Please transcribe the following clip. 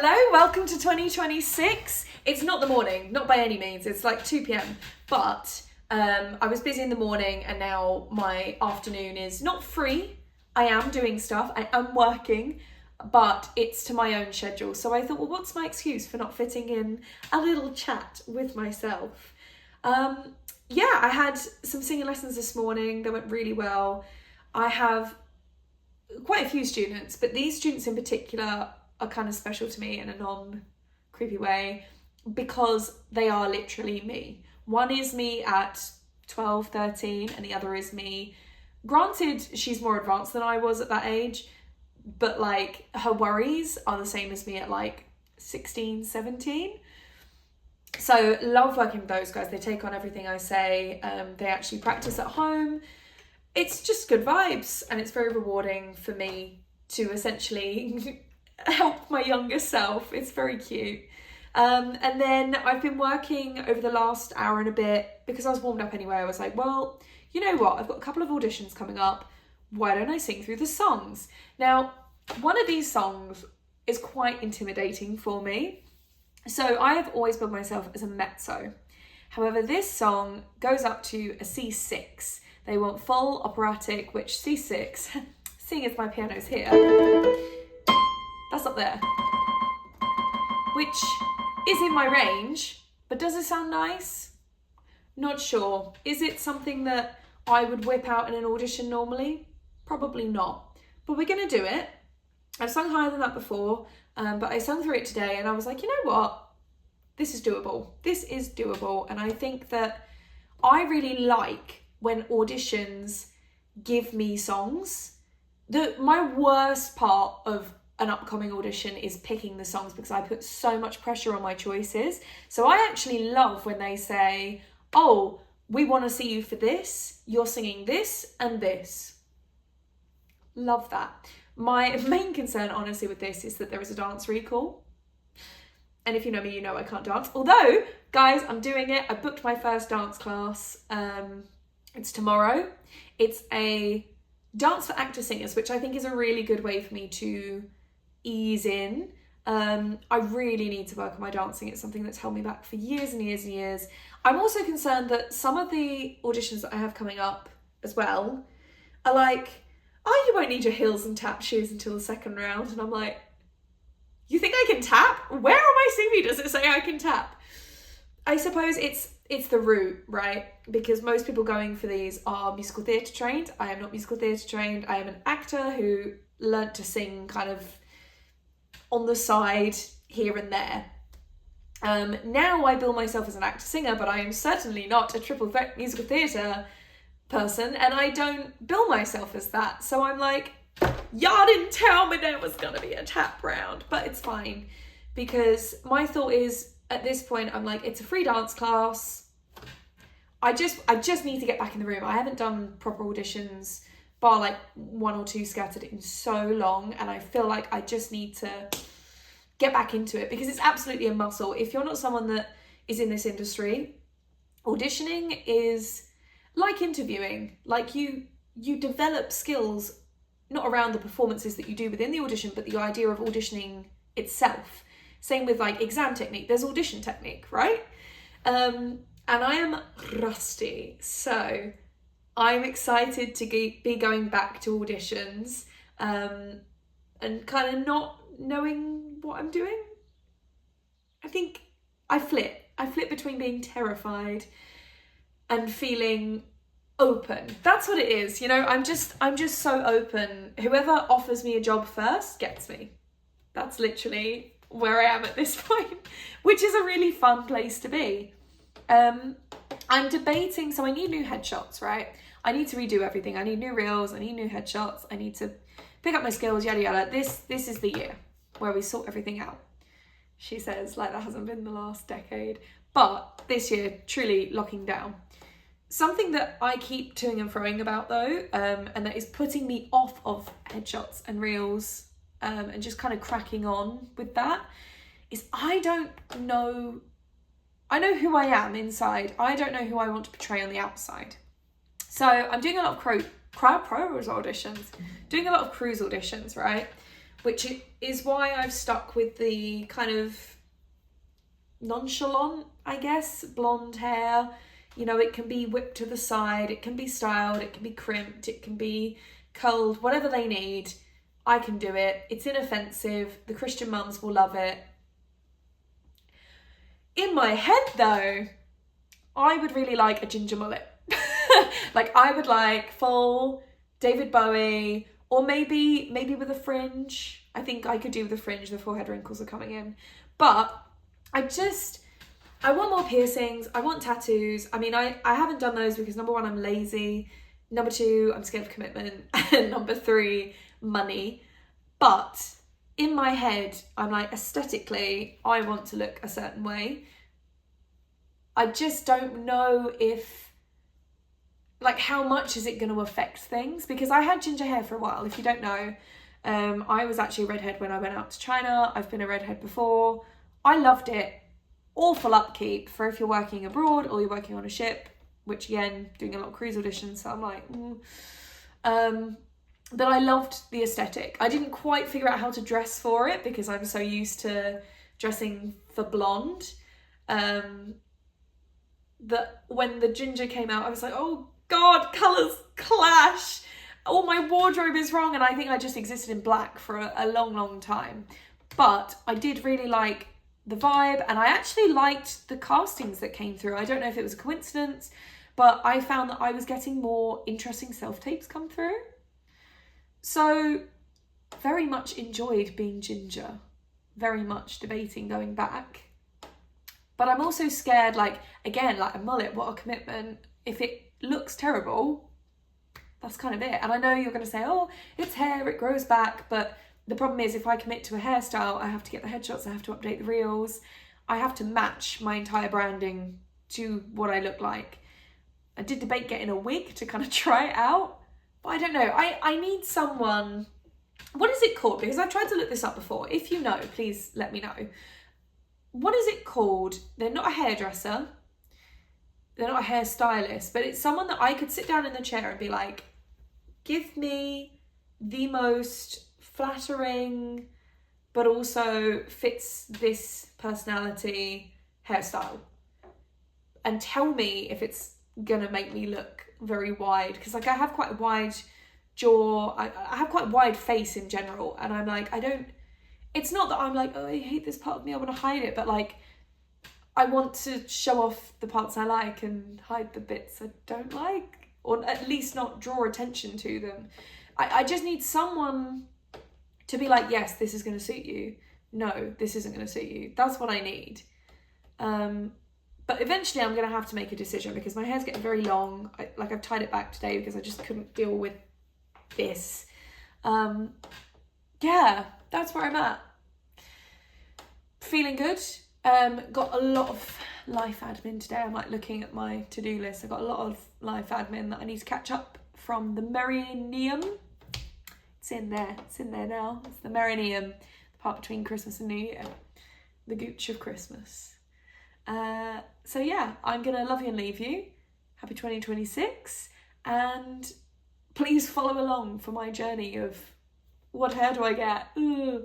Hello, welcome to 2026. It's not the morning, not by any means, it's like 2 p.m. But I was busy in the morning and now my afternoon is not free. I am doing stuff, I am working, but it's to my own schedule. So I thought, well, what's my excuse for not fitting in a little chat with myself? I had some singing lessons this morning. They went really well. I have quite a few students, but these students in particular are kind of special to me in a non-creepy way because they are literally me. One is me at 12, 13, and the other is me. Granted, she's more advanced than I was at that age, but like her worries are the same as me at like 16, 17. So love working with those guys. They take on everything I say. They actually practice at home. It's just good vibes, and it's very rewarding for me to essentially help my younger self. It's very cute. And then I've been working over the last hour and a bit because I was warmed up anyway. I was like, well, you know what? I've got a couple of auditions coming up. Why don't I sing through the songs? Now, one of these songs is quite intimidating for me. So I have always billed myself as a mezzo. However, this song goes up to a C6. They want full operatic, which C6, seeing as my piano's here, that's up there, which is in my range, but does it sound nice? Not sure. Is it something that I would whip out in an audition normally? Probably not, but we're gonna do it. I've sung higher than that before, but I sung through it today and I was like, you know what? This is doable. This is doable. And I think that I really like when auditions give me songs. My worst part of an upcoming audition is picking the songs because I put so much pressure on my choices. So I actually love when they say, oh, we want to see you for this, you're singing this and this. Love that. My main concern, honestly, with this is that there is a dance recall. And if you know me, you know I can't dance. Although, guys, I'm doing it. I booked my first dance class. It's tomorrow. It's a dance for actor singers, which I think is a really good way for me to ease in. I really need to work on my dancing. It's something that's held me back for years and years and years. I'm also concerned that some of the auditions that I have coming up as well are like, oh, you won't need your heels and tap shoes until the second round. And I'm like, you think I can tap? Where on my CV does it say I can tap? I suppose it's the route, right? Because most people going for these are musical theatre trained. I am not musical theatre trained. I am an actor who learnt to sing kind of on the side here and there. Now I bill myself as an actor singer, but I am certainly not a triple threat musical theatre person, and I don't bill myself as that. So I'm like, y'all didn't tell me there was gonna be a tap round, but it's fine because my thought is at this point I'm like, it's a free dance class. I just need to get back in the room. I haven't done proper auditions bar like one or two scattered in so long, and I feel like I just need to get back into it because it's absolutely a muscle. If you're not someone that is in this industry, auditioning is like interviewing. Like you develop skills not around the performances that you do within the audition, but the idea of auditioning itself. Same with like exam technique, there's audition technique, right? And I am rusty, so I'm excited to be going back to auditions and kind of not knowing what I'm doing. I think I flip between being terrified and feeling open. That's what it is, you know. I'm just so open. Whoever offers me a job first gets me. That's literally where I am at this point, which is a really fun place to be. I'm debating, so I need new headshots, right? I need to redo everything. I need new reels, I need new headshots, I need to pick up my skills, yada yada. This is the year where we sort everything out. She says, like that hasn't been the last decade. But this year, truly locking down. Something that I keep toing and froing about though, and that is putting me off of headshots and reels, and just kind of cracking on with that, is I know who I am inside. I don't know who I want to portray on the outside. So I'm doing a lot of cruise auditions, right? which is why I've stuck with the kind of nonchalant, I guess, blonde hair. You know, it can be whipped to the side, it can be styled, it can be crimped, it can be curled, whatever they need. I can do it. It's inoffensive. The Christian mums will love it. In my head though, I would really like a ginger mullet. Like I would like full David Bowie, or maybe with a fringe. I think I could do with a fringe, the forehead wrinkles are coming in. But I want more piercings, I want tattoos. I mean, I haven't done those because number one, I'm lazy. Number two, I'm scared of commitment. And number three, money. But in my head, I'm like, aesthetically, I want to look a certain way. I just don't know if, like, how much is it going to affect things? Because I had ginger hair for a while. If you don't know, I was actually a redhead when I went out to China. I've been a redhead before. I loved it. Awful upkeep for if you're working abroad or you're working on a ship, which again, doing a lot of cruise auditions, so I'm like, but I loved the aesthetic. I didn't quite figure out how to dress for it because I'm so used to dressing for blonde. That when the ginger came out, I was like, oh God, colours clash. All my wardrobe is wrong. And I think I just existed in black for a long, long time. But I did really like the vibe, and I actually liked the castings that came through. I don't know if it was a coincidence, but I found that I was getting more interesting self-tapes come through. So very much enjoyed being ginger, very much debating going back. But I'm also scared, like, again, like a mullet, what a commitment. If it looks terrible, that's kind of it. And I know you're going to say, oh, it's hair, it grows back. But the problem is if I commit to a hairstyle, I have to get the headshots, I have to update the reels. I have to match my entire branding to what I look like. I did debate getting a wig to kind of try it out. But I don't know, I need someone, what is it called? Because I've tried to look this up before. If you know, please let me know. What is it called? They're not a hairdresser. They're not a hairstylist, but it's someone that I could sit down in the chair and be like, give me the most flattering, but also fits this personality hairstyle. And tell me if it's gonna make me look very wide, because like I have quite a wide jaw, I have quite a wide face in general, and I'm like, it's not that I'm like, oh, I hate this part of me, I want to hide it, but like I want to show off the parts I like and hide the bits I don't like, or at least not draw attention to them. I just need someone to be like, yes, this is going to suit you. No, this isn't going to suit you. That's what I need. But eventually I'm going to have to make a decision because my hair's getting very long. I've tied it back today because I just couldn't deal with this. Yeah, that's where I'm at. Feeling good. Got a lot of life admin today. I'm like looking at my to-do list. I've got a lot of life admin that I need to catch up from the Merineum. It's in there now. It's the Merineum, the part between Christmas and New Year. The gooch of Christmas. So yeah, I'm gonna love you and leave you. Happy 2026. And please follow along for my journey of what hair do I get? Ugh.